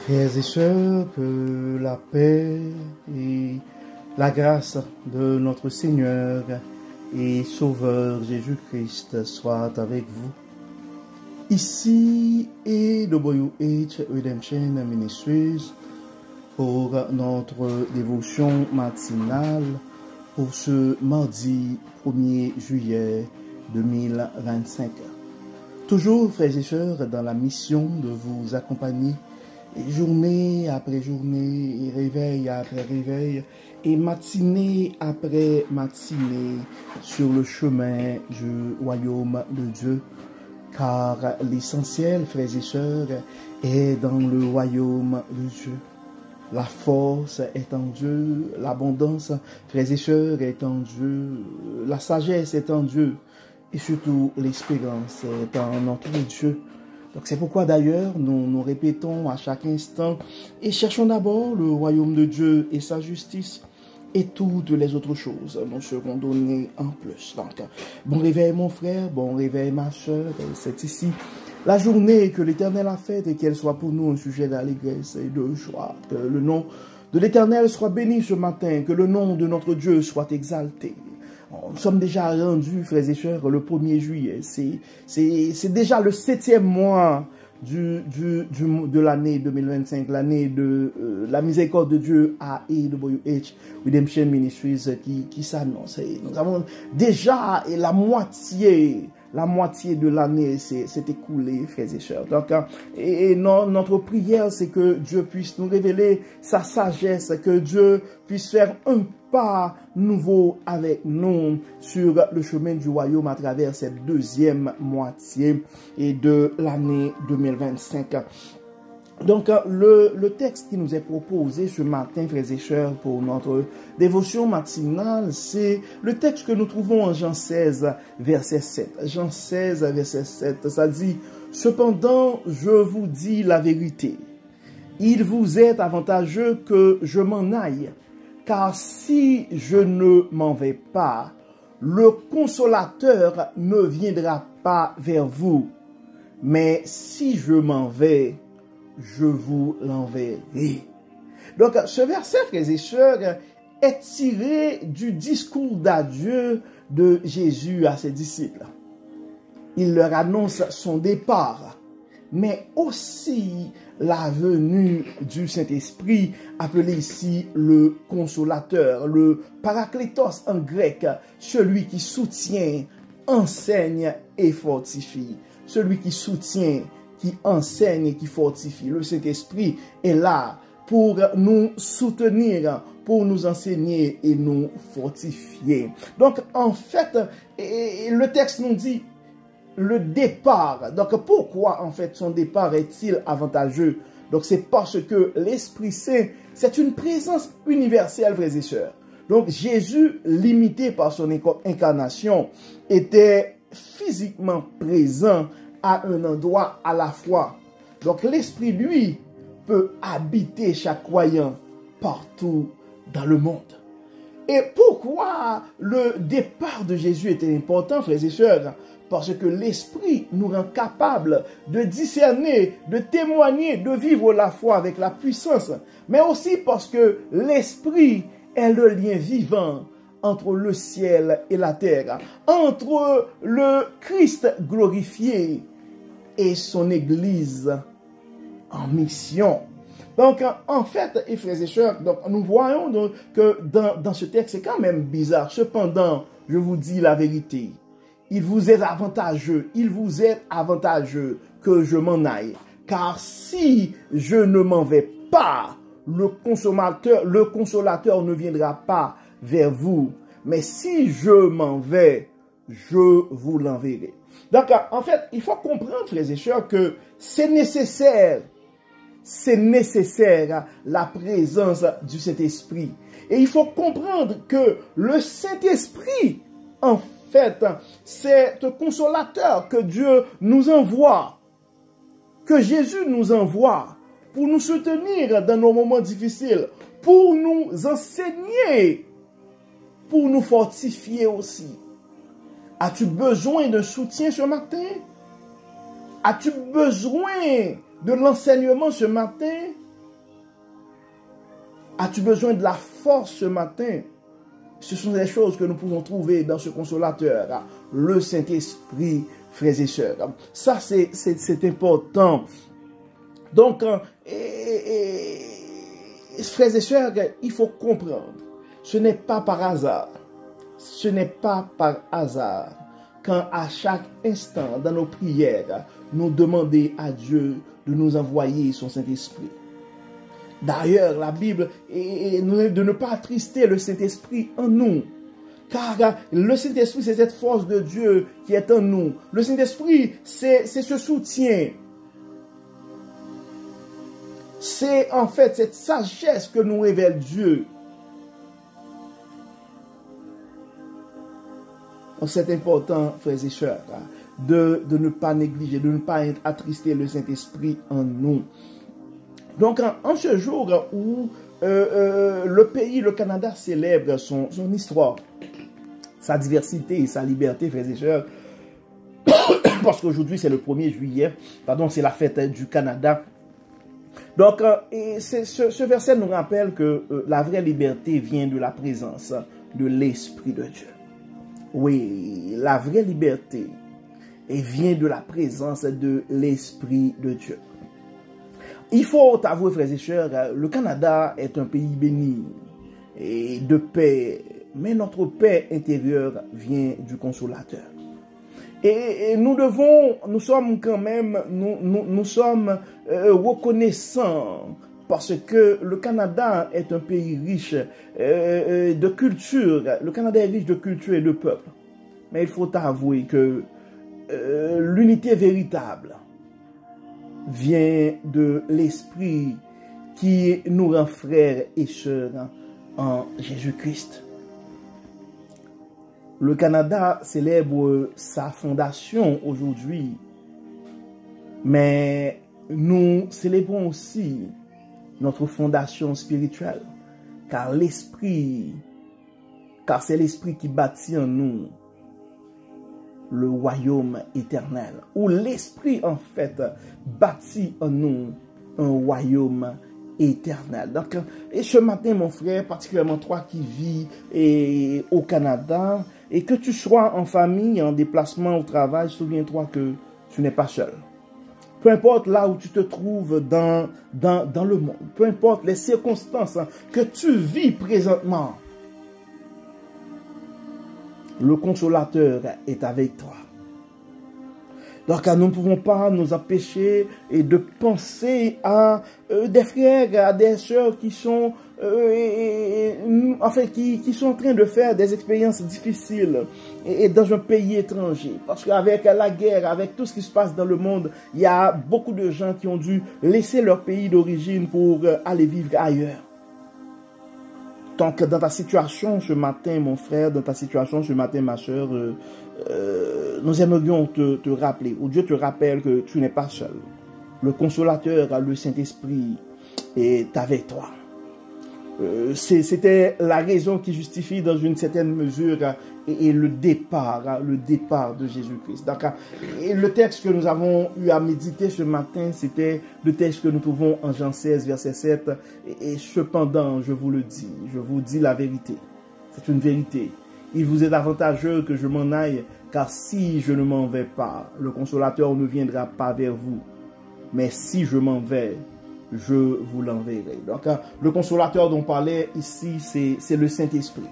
Frères et sœurs, que la paix et la grâce de notre Seigneur et Sauveur Jésus-Christ soient avec vous. Ici AWH Redemption Ministries pour notre dévotion matinale pour ce mardi 1er juillet 2025. Toujours, frères et sœurs, dans la mission de vous accompagner journée après journée, et réveil après réveil, et matinée après matinée, sur le chemin du royaume de Dieu. Car l'essentiel, frères et sœurs, est dans le royaume de Dieu. La force est en Dieu, l'abondance, frères et sœurs, est en Dieu, la sagesse est en Dieu, et surtout l'espérance est en notre Dieu. Donc c'est pourquoi d'ailleurs nous répétons à chaque instant et cherchons d'abord le royaume de Dieu et sa justice, et toutes les autres choses nous seront données en plus. Donc bon réveil mon frère, bon réveil ma soeur, c'est ici la journée que l'Éternel a faite et qu'elle soit pour nous un sujet d'allégresse et de joie. Que le nom de l'Éternel soit béni ce matin, que le nom de notre Dieu soit exalté. Nous sommes déjà rendus, frères et sœurs, le 1er juillet. C'est déjà le 7e mois de l'année 2025, l'année de la miséricorde de Dieu à AWH Redemption Ministries qui s'annonce. Nous avons déjà la moitié de l'année s'est écoulée, frères et sœurs. Donc, notre prière, c'est que Dieu puisse nous révéler sa sagesse, que Dieu puisse faire un pas nouveau avec nous sur le chemin du royaume à travers cette deuxième moitié et de l'année 2025. Donc, le texte qui nous est proposé ce matin, frères et sœurs, pour notre dévotion matinale, c'est le texte que nous trouvons en Jean 16, verset 7. Jean 16, verset 7, ça dit « Cependant, je vous dis la vérité. Il vous est avantageux que je m'en aille, car si je ne m'en vais pas, le consolateur ne viendra pas vers vous. Mais si je m'en vais, je vous l'enverrai. » Donc, ce verset, frères et sœurs, est tiré du discours d'adieu de Jésus à ses disciples. Il leur annonce son départ, mais aussi la venue du Saint-Esprit, appelé ici le consolateur, le paraklétos en grec, celui qui soutient, enseigne et fortifie. Celui qui soutient, qui enseigne et qui fortifie. Le Saint-Esprit est là pour nous soutenir, pour nous enseigner et nous fortifier. Donc, en fait, le texte nous dit le départ. Donc, pourquoi, en fait, son départ est-il avantageux? Donc, c'est parce que l'Esprit Saint, c'est une présence universelle, frères et sœurs. Donc, Jésus, limité par son incarnation, était physiquement présent à un endroit à la fois. Donc l'Esprit, lui, peut habiter chaque croyant partout dans le monde. Et pourquoi le départ de Jésus était important, frères et sœurs? Parce que l'Esprit nous rend capable de discerner, de témoigner, de vivre la foi avec la puissance. Mais aussi parce que l'Esprit est le lien vivant entre le ciel et la terre, entre le Christ glorifié et son Église en mission. Donc, en fait, et frères et sœurs, donc, nous voyons donc que dans ce texte, c'est quand même bizarre. Cependant, je vous dis la vérité. Il vous est avantageux que je m'en aille. Car si je ne m'en vais pas, le consolateur ne viendra pas vers vous. Mais si je m'en vais, je vous l'enverrai. Donc, en fait, il faut comprendre, frères et sœurs, que c'est nécessaire la présence du Saint-Esprit. Et il faut comprendre que le Saint-Esprit, en fait, c'est un consolateur que Dieu nous envoie, que Jésus nous envoie pour nous soutenir dans nos moments difficiles, pour nous enseigner, pour nous fortifier aussi. As-tu besoin de soutien ce matin? As-tu besoin de l'enseignement ce matin? As-tu besoin de la force ce matin? Ce sont des choses que nous pouvons trouver dans ce consolateur, le Saint-Esprit, frères et sœurs. Ça, c'est important. Donc, frères et sœurs, il faut comprendre, ce n'est pas par hasard. Ce n'est pas par hasard quand à chaque instant dans nos prières, nous demandons à Dieu de nous envoyer son Saint-Esprit. D'ailleurs, la Bible est de ne pas attrister le Saint-Esprit en nous. Car le Saint-Esprit, c'est cette force de Dieu qui est en nous. Le Saint-Esprit, c'est ce soutien. C'est en fait cette sagesse que nous révèle Dieu. Donc c'est important, frères et sœurs, de ne pas négliger, de ne pas attrister le Saint-Esprit en nous. Donc, en ce jour où le pays, le Canada, célèbre son histoire, sa diversité et sa liberté, frères et sœurs, parce qu'aujourd'hui, c'est le 1er juillet, pardon, c'est la fête du Canada. Donc, ce verset nous rappelle que la vraie liberté vient de la présence de l'Esprit de Dieu. Oui, la vraie liberté vient de la présence de l'Esprit de Dieu. Il faut avouer, frères et sœurs, le Canada est un pays béni et de paix, mais notre paix intérieure vient du Consolateur. Et nous sommes quand même, nous sommes reconnaissants parce que le Canada est un pays riche de culture. Le Canada est riche de culture et de peuple. Mais il faut avouer que l'unité véritable vient de l'Esprit qui nous rend frères et sœurs en Jésus-Christ. Le Canada célèbre sa fondation aujourd'hui, mais nous célébrons aussi notre fondation spirituelle, car c'est l'Esprit qui bâtit en nous le royaume éternel, où l'Esprit en fait bâtit en nous un royaume éternel. Donc, et ce matin, mon frère, particulièrement toi qui vis au Canada, et que tu sois en famille, en déplacement au travail, souviens-toi que tu n'es pas seul. Peu importe là où tu te trouves dans le monde, peu importe les circonstances que tu vis présentement, le Consolateur est avec toi. Donc, nous ne pouvons pas nous empêcher de penser à des frères, à des sœurs qui sont, qui sont en train de faire des expériences difficiles et dans un pays étranger. Parce qu'avec la guerre, avec tout ce qui se passe dans le monde, il y a beaucoup de gens qui ont dû laisser leur pays d'origine pour aller vivre ailleurs. Donc, dans ta situation ce matin, mon frère, dans ta situation ce matin, ma soeur, nous aimerions te rappeler, ou Dieu te rappelle que tu n'es pas seul. Le Consolateur, le Saint-Esprit est avec toi. C'était la raison qui justifie dans une certaine mesure et le départ de Jésus-Christ. Donc, et le texte que nous avons eu à méditer ce matin, c'était le texte que nous trouvons en Jean 16, verset 7. Et cependant, je vous le dis, je vous dis la vérité. C'est une vérité. Il vous est avantageux que je m'en aille, car si je ne m'en vais pas, le Consolateur ne viendra pas vers vous. Mais si je m'en vais, je vous l'enverrai. Donc, le Consolateur dont on parlait ici, c'est le Saint-Esprit.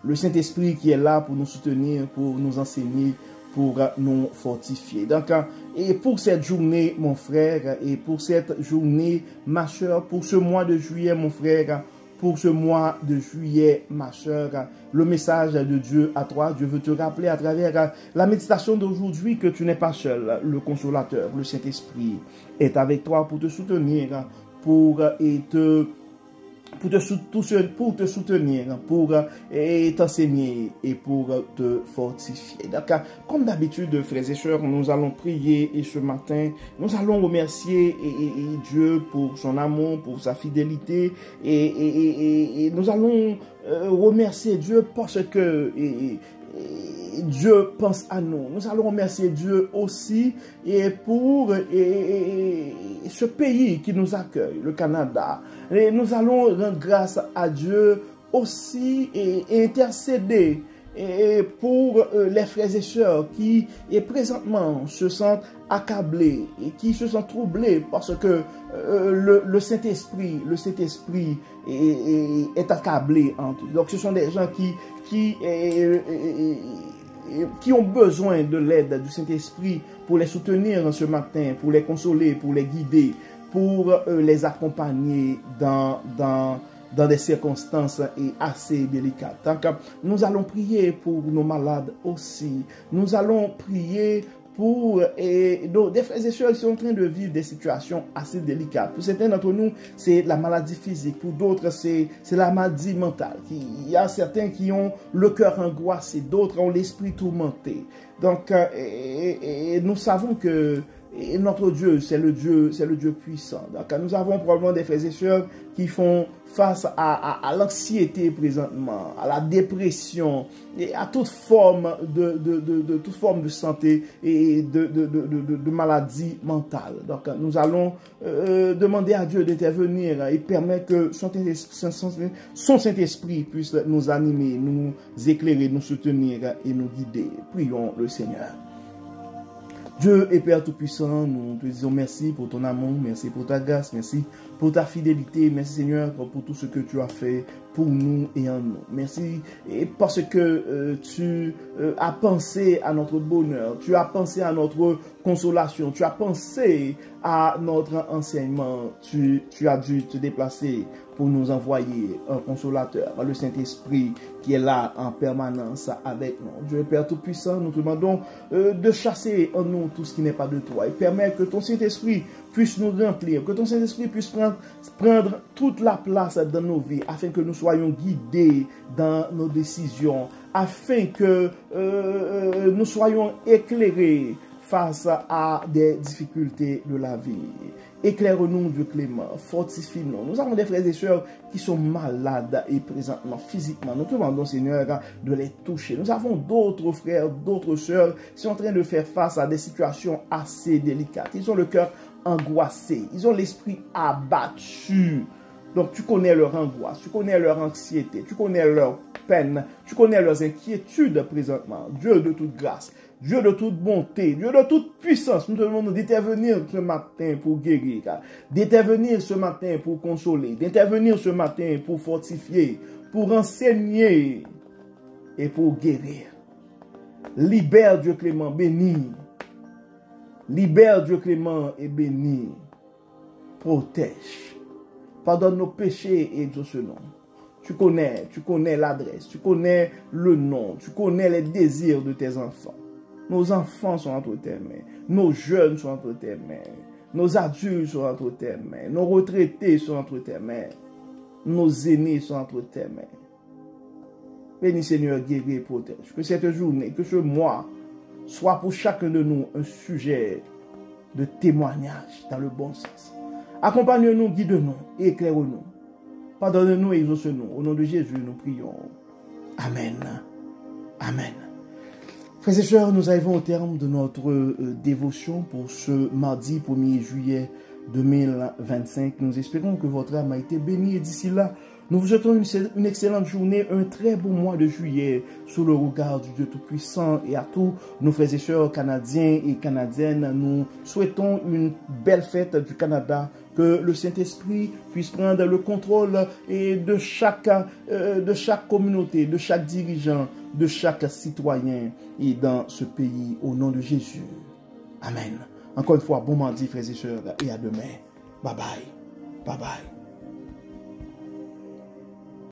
Le Saint-Esprit qui est là pour nous soutenir, pour nous enseigner, pour nous fortifier. Donc, et pour cette journée, mon frère, et pour cette journée, ma soeur, pour ce mois de juillet, mon frère, pour ce mois de juillet, ma soeur, le message de Dieu à toi, Dieu veut te rappeler à travers la méditation d'aujourd'hui que tu n'es pas seul. Le Consolateur, le Saint-Esprit est avec toi pour te soutenir, pour te soutenir, pour t'enseigner et pour te fortifier. Donc, comme d'habitude, frères et sœurs, nous allons prier et ce matin, nous allons remercier Dieu pour son amour, pour sa fidélité et nous allons remercier Dieu parce que Dieu pense à nous. Nous allons remercier Dieu aussi et pour ce pays qui nous accueille, le Canada. Et nous allons rendre grâce à Dieu aussi et intercéder pour les frères et sœurs qui présentement se sentent accablés et qui se sentent troublés parce que le Saint-Esprit est accablé en tout. Donc ce sont des gens qui ont besoin de l'aide du Saint-Esprit pour les soutenir ce matin, pour les consoler, pour les guider, pour les accompagner dans des circonstances assez délicates. Donc, nous allons prier pour nos malades aussi. Nous allons prier pour des frères et sœurs qui sont en train de vivre des situations assez délicates. Pour certains d'entre nous, c'est la maladie physique. Pour d'autres, c'est la maladie mentale. Il y a certains qui ont le cœur angoissé, d'autres ont l'esprit tourmenté. Donc, nous savons que notre Dieu, c'est le Dieu puissant. Donc, nous avons probablement des frères et sœurs qui font face à l'anxiété présentement, à la dépression et à toute forme toute forme de santé et de maladie mentale. Donc, nous allons demander à Dieu d'intervenir et permettre que son Saint-Esprit puisse nous animer, nous éclairer, nous soutenir et nous guider. Prions le Seigneur. Dieu et Père Tout-Puissant, nous te disons merci pour ton amour, merci pour ta grâce, merci pour ta fidélité, merci Seigneur pour tout ce que tu as fait pour nous et en nous. Merci parce que tu as pensé à notre bonheur, tu as pensé à notre consolation, tu as pensé à notre enseignement, tu as dû te déplacer pour nous envoyer un consolateur, le Saint-Esprit qui est là en permanence avec nous. Dieu Père Tout-Puissant, nous te demandons de chasser en nous tout ce qui n'est pas de toi et permettre que ton Saint-Esprit puisse nous remplir, que ton Saint-Esprit puisse prendre toute la place dans nos vies afin que nous soyons guidés dans nos décisions, afin que nous soyons éclairés face à des difficultés de la vie. Éclaire-nous, Dieu clément, fortifie-nous. Nous avons des frères et sœurs qui sont malades et présentement physiquement. Nous te demandons, Seigneur, de les toucher. Nous avons d'autres frères, d'autres sœurs qui sont en train de faire face à des situations assez délicates. Ils ont le cœur angoissé, ils ont l'esprit abattu. Donc tu connais leur angoisse, tu connais leur anxiété, tu connais leur peine, tu connais leurs inquiétudes présentement. Dieu de toute grâce, Dieu de toute bonté, Dieu de toute puissance, nous te demandons d'intervenir ce matin pour guérir, d'intervenir ce matin pour consoler, d'intervenir ce matin pour fortifier, pour enseigner et pour guérir. Libère Dieu clément, béni. Libère Dieu clément et béni. Protège. Pardonne nos péchés et exauce ce nom. Tu connais l'adresse, tu connais le nom, tu connais les désirs de tes enfants. Nos enfants sont entre tes mains, nos jeunes sont entre tes mains, nos adultes sont entre tes mains, nos retraités sont entre tes mains, nos aînés sont entre tes mains. Bénis Seigneur, guéris et protège. Que cette journée, que ce mois soit pour chacun de nous un sujet de témoignage dans le bon sens. Accompagne-nous, guide-nous et éclaire-nous. Pardonne-nous et exauce-nous. Au nom de Jésus, nous prions. Amen. Amen. Frères et sœurs, nous arrivons au terme de notre dévotion pour ce mardi 1er juillet 2025. Nous espérons que votre âme a été bénie et d'ici là, nous vous souhaitons une excellente journée, un très beau mois de juillet sous le regard du Dieu Tout-Puissant et à tous nos frères et sœurs canadiens et canadiennes. Nous souhaitons une belle fête du Canada, que le Saint-Esprit puisse prendre le contrôle de chaque communauté, de chaque dirigeant, de chaque citoyen et dans ce pays au nom de Jésus. Amen. Encore une fois, bon mardi frères et sœurs et à demain. Bye bye. Bye bye.